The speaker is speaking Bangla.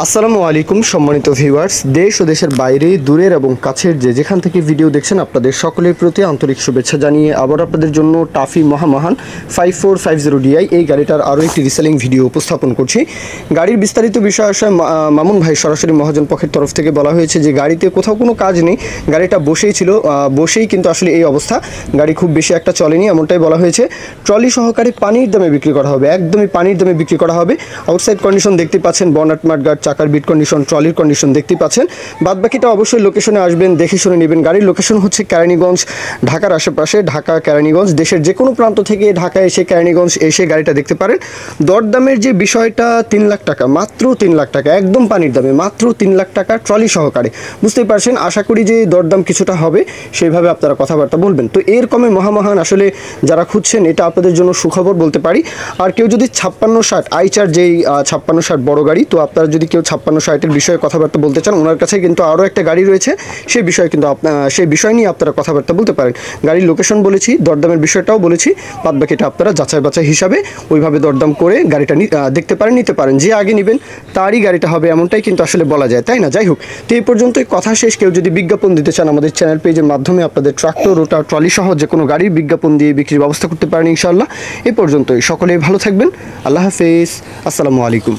আসসালামু আলাইকুম সম্মানিত ভিউয়ার্স, দেশ ও দেশের বাইরে দূরের এবং কাছের যেখান থেকে ভিডিও দেখছেন আপনাদের সকলের প্রতি আন্তরিক শুভেচ্ছা জানিয়ে আবার আপনাদের জন্য টাফি মহামহান 5450 DI এই গাড়িটার আরও একটি রিসেলিং ভিডিও উপস্থাপন করছি। গাড়ির বিস্তারিত বিষয় আসায় মামুন ভাই সরাসরি মহাজন পক্ষের তরফ থেকে বলা হয়েছে যে গাড়িতে কোথাও কোনো কাজ নেই, গাড়িটা বসেই ছিল, বসেই কিন্তু আসলে এই অবস্থা, গাড়ি খুব বেশি একটা চলেনি এমনটাই বলা হয়েছে। ট্রলি সহকারে পানির দামে বিক্রি করা হবে, একদমই পানির দামে বিক্রি করা হবে। আউটসাইড কন্ডিশন দেখতে পাচ্ছেন, বনেট মাডগার্ড, চাকার বিট কন্ডিশন, ট্রলির কন্ডিশন দেখতে পাচ্ছেন। বাদবাকিটা অবশ্যই লোকেশনে আসবেন, দেখে শুনে নেবেন। গাড়ির লোকেশন হচ্ছে কেরানীগঞ্জ, ঢাকার আশেপাশে, ঢাকা কেরানীগঞ্জ। দেশের যে কোনো প্রান্ত থেকে ঢাকা এসে কেরানীগঞ্জ এসে গাড়িটা দেখতে পারেন। দরদামের যে বিষয়টা 3 লাখ টাকা, মাত্র 3 লাখ টাকা, একদম পানির দামে, মাত্র 3 লাখ টাকা ট্রলি সহকারে। বুঝতেই পারছেন, আশা করি যে দরদাম কিছুটা হবে, সেইভাবে আপনারা কথাবার্তা বলবেন। তো এর কমে মহামহান আসলে যারা খুঁজছেন, এটা আপনাদের জন্য সুখবর বলতে পারি। আর কেউ যদি 5660 আইচার যেই 5660 বড় গাড়ি, তো আপনারা যদি কেউ 5660-এর বিষয়ে কথাবার্তা বলতে চান, ওনার কাছে কিন্তু আরও একটা গাড়ি রয়েছে, সেই বিষয়ে কিন্তু সেই বিষয় নিয়ে আপনারা কথাবার্তা বলতে পারেন। গাড়ির লোকেশন বলেছি, দরদামের বিষয়টাও বলেছি, বাদ বাকিটা আপনারা যাচাই বাছাই হিসাবে ওইভাবে দরদাম করে গাড়িটা দেখতে পারেন, নিতে পারেন। যে আগে নেবেন তারই গাড়িটা হবে, এমনটাই কিন্তু আসলে বলা যায়, তাই না? যাই হোক, তো এই পর্যন্তই কথা শেষ। কেউ যদি বিজ্ঞাপন দিতে চান, আমাদের চ্যানেল পেজের মাধ্যমে আপনাদের ট্রাক্টর, রোটার, ট্রলি সহ যে কোনো গাড়ির বিজ্ঞাপন দিয়ে বিক্রির ব্যবস্থা করতে পারেন ইনশাআল্লাহ। এই পর্যন্তই, সকলেই ভালো থাকবেন। আল্লাহ হাফেজ, আসসালামু আলাইকুম।